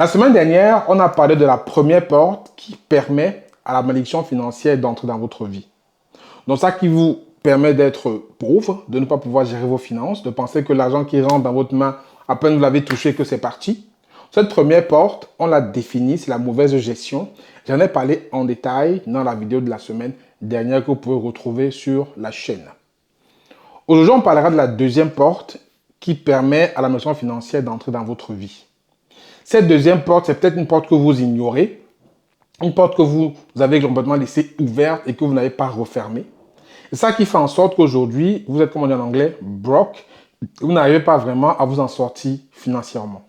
La semaine dernière, on a parlé de la première porte qui permet à la malédiction financière d'entrer dans votre vie. Donc ça qui vous permet d'être pauvre, de ne pas pouvoir gérer vos finances, de penser que l'argent qui rentre dans votre main, à peine vous l'avez touché que c'est parti. Cette première porte, on l'a définie, c'est la mauvaise gestion. J'en ai parlé en détail dans la vidéo de la semaine dernière que vous pouvez retrouver sur la chaîne. Aujourd'hui, on parlera de la deuxième porte qui permet à la malédiction financière d'entrer dans votre vie. Cette deuxième porte, c'est peut-être une porte que vous ignorez, une porte que vous avez complètement laissée ouverte et que vous n'avez pas refermée. C'est ça qui fait en sorte qu'aujourd'hui, vous êtes, comme on dit en anglais, broke. Vous n'arrivez pas vraiment à vous en sortir financièrement.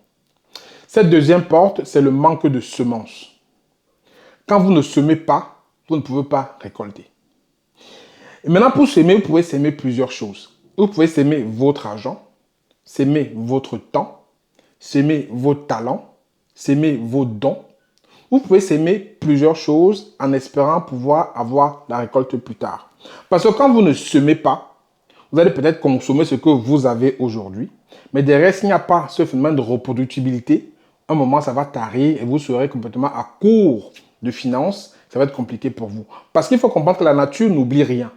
Cette deuxième porte, c'est le manque de semences. Quand vous ne semez pas, vous ne pouvez pas récolter. Et maintenant, pour semer, vous pouvez semer plusieurs choses. Vous pouvez semer votre argent, semer votre temps, semer vos talents, semer vos dons. Vous pouvez semer plusieurs choses en espérant pouvoir avoir la récolte plus tard. Parce que quand vous ne semez pas, vous allez peut-être consommer ce que vous avez aujourd'hui. Mais derrière, s'il n'y a pas ce phénomène de reproductibilité, un moment, ça va tarir et vous serez complètement à court de finances. Ça va être compliqué pour vous. Parce qu'il faut comprendre que la nature n'oublie rien.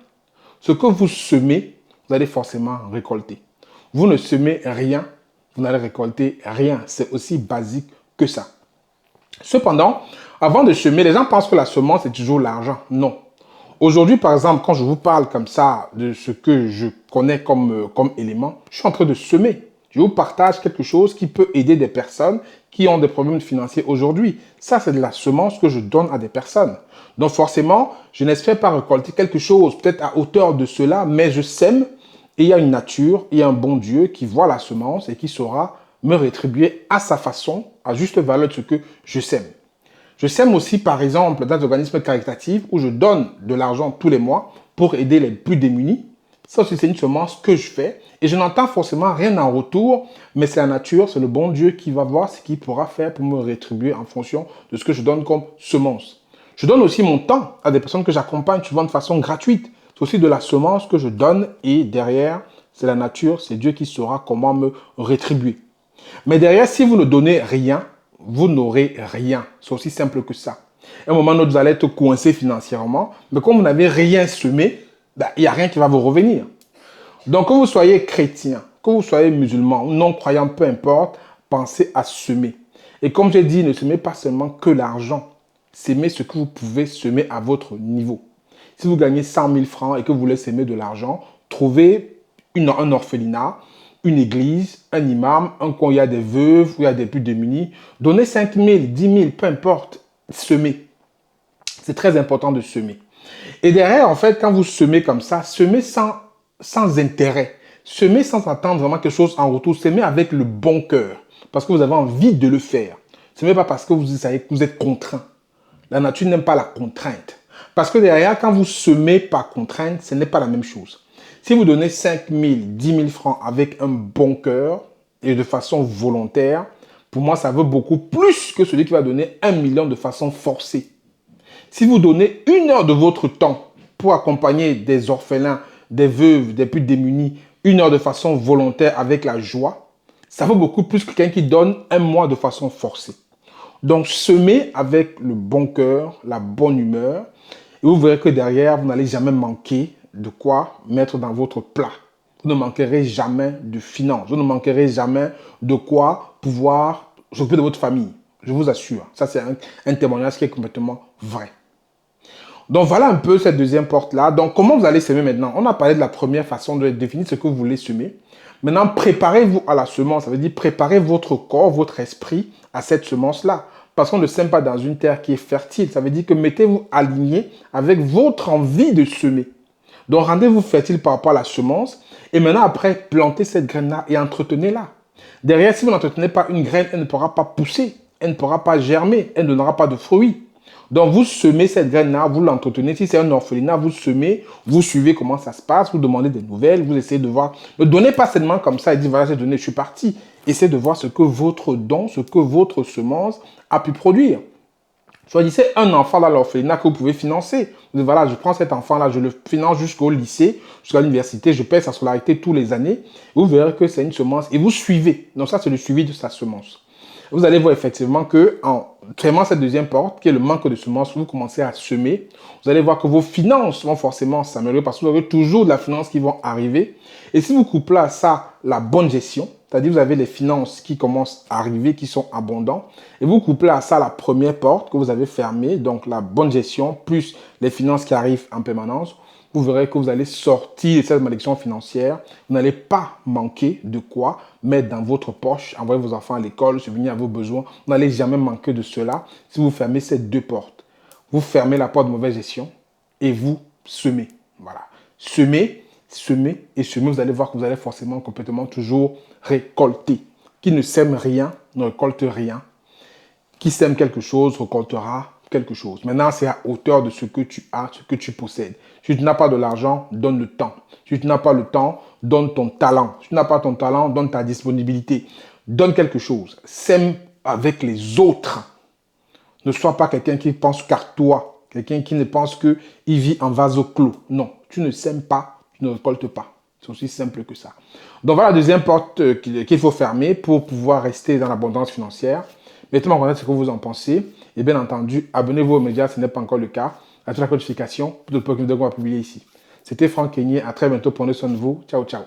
Ce que vous semez, vous allez forcément récolter. Vous ne semez rien, vous n'allez récolter rien. C'est aussi basique que ça. Cependant, avant de semer, les gens pensent que la semence est toujours l'argent. Non. Aujourd'hui, par exemple, quand je vous parle comme ça de ce que je connais comme élément, je suis en train de semer. Je vous partage quelque chose qui peut aider des personnes qui ont des problèmes financiers aujourd'hui. Ça, c'est de la semence que je donne à des personnes. Donc forcément, je n'espère pas récolter quelque chose, peut-être à hauteur de cela, mais je sème et il y a une nature, il y a un bon Dieu qui voit la semence et qui saura me rétribuer à sa façon, à juste valeur de ce que je sème. Je sème aussi, par exemple, dans des organismes caritatifs où je donne de l'argent tous les mois pour aider les plus démunis. Ça aussi, c'est une semence que je fais et je n'entends forcément rien en retour, mais c'est la nature, c'est le bon Dieu qui va voir ce qu'il pourra faire pour me rétribuer en fonction de ce que je donne comme semence. Je donne aussi mon temps à des personnes que j'accompagne souvent de façon gratuite. C'est aussi de la semence que je donne et derrière, c'est la nature, c'est Dieu qui saura comment me rétribuer. Mais derrière, si vous ne donnez rien, vous n'aurez rien. C'est aussi simple que ça. À un moment donné, vous allez être coincé financièrement, mais comme vous n'avez rien semé, il n'y a rien qui va vous revenir. Donc, que vous soyez chrétien, que vous soyez musulman ou non-croyant, peu importe, pensez à semer. Et comme j'ai dit, ne semez pas seulement que l'argent. Semez ce que vous pouvez semer à votre niveau. Si vous gagnez 100 000 francs et que vous voulez semer de l'argent, trouvez un orphelinat, une église, un imam, un coin où il y a des veuves, où il y a des plus démunis. Donnez 5 000, 10 000, peu importe, semez. C'est très important de semer. Et derrière, en fait, quand vous semez comme ça, semez sans intérêt. Semez sans attendre vraiment quelque chose en retour. Semez avec le bon cœur, parce que vous avez envie de le faire. Semez pas parce que vous savez que vous êtes contraint. La nature n'aime pas la contrainte. Parce que derrière, quand vous semez par contrainte, ce n'est pas la même chose. Si vous donnez 5 000, 10 000 francs avec un bon cœur et de façon volontaire, pour moi, ça vaut beaucoup plus que celui qui va donner 1 million de façon forcée. Si vous donnez 1 heure de votre temps pour accompagner des orphelins, des veuves, des plus démunis, 1 heure de façon volontaire avec la joie, ça vaut beaucoup plus que quelqu'un qui donne 1 mois de façon forcée. Donc, semez avec le bon cœur, la bonne humeur, et vous verrez que derrière, vous n'allez jamais manquer de quoi mettre dans votre plat. Vous ne manquerez jamais de finances. Vous ne manquerez jamais de quoi pouvoir s'occuper de votre famille. Je vous assure. Ça, c'est un témoignage qui est complètement vrai. Donc, voilà un peu cette deuxième porte-là. Donc, comment vous allez semer maintenant? On a parlé de la première façon de définir ce que vous voulez semer. Maintenant, préparez-vous à la semence. Ça veut dire préparez votre corps, votre esprit à cette semence-là. Parce qu'on ne sème pas dans une terre qui est fertile. Ça veut dire que mettez-vous aligné avec votre envie de semer. Donc, rendez-vous fertile par rapport à la semence. Et maintenant, après, plantez cette graine-là et entretenez-la. Derrière, si vous n'entretenez pas une graine, elle ne pourra pas pousser. Elle ne pourra pas germer. Elle ne donnera pas de fruits. Donc, vous semez cette graine-là, vous l'entretenez. Si c'est un orphelinat, vous semez, vous suivez comment ça se passe, vous demandez des nouvelles, vous essayez de voir. Ne donnez pas seulement comme ça et dites, voilà, j'ai donné, je suis parti. Essayez de voir ce que votre don, ce que votre semence a pu produire. Choisissez un enfant dans l'orphelinat que vous pouvez financer. Vous dites, voilà, je prends cet enfant-là, je le finance jusqu'au lycée, jusqu'à l'université, je paye sa scolarité tous les années. Vous verrez que c'est une semence et vous suivez. Donc ça, c'est le suivi de sa semence. vous allez voir effectivement que en fermant cette deuxième porte, qui est le manque de semences, vous commencez à semer. Vous allez voir que vos finances vont forcément s'améliorer parce que vous avez toujours de la finance qui vont arriver. Et si vous couplez à ça la bonne gestion, c'est-à-dire vous avez les finances qui commencent à arriver, qui sont abondantes, et vous couplez à ça la première porte que vous avez fermée, donc la bonne gestion, plus les finances qui arrivent en permanence, vous verrez que vous allez sortir de cette malédiction financière. Vous n'allez pas manquer de quoi mettre dans votre poche, envoyer vos enfants à l'école, subvenir à vos besoins. Vous n'allez jamais manquer de cela si vous fermez ces deux portes. Vous fermez la porte de mauvaise gestion et vous semez. Voilà. Semez, semez et semez. Vous allez voir que vous allez forcément complètement toujours récolter. Qui ne sème rien ne récolte rien. Qui sème quelque chose récoltera quelque chose. Maintenant, c'est à hauteur de ce que tu as, ce que tu possèdes. Si tu n'as pas de l'argent, donne le temps. Si tu n'as pas le temps, donne ton talent. Si tu n'as pas ton talent, donne ta disponibilité. Donne quelque chose. Sème avec les autres. Ne sois pas quelqu'un qui pense qu'à toi. Quelqu'un qui ne pense qu'il vit en vase clos. Non, tu ne sèmes pas, tu ne récoltes pas. C'est aussi simple que ça. Donc voilà la deuxième porte qu'il faut fermer pour pouvoir rester dans l'abondance financière. Mettez-moi en contact ce que vous en pensez. Et bien entendu, abonnez-vous aux médias si ce n'est pas encore le cas. Activez la notification pour ne pas que nous devons publier ici. C'était Franck Kenyé. À très bientôt. Prenez soin de vous. Ciao, ciao.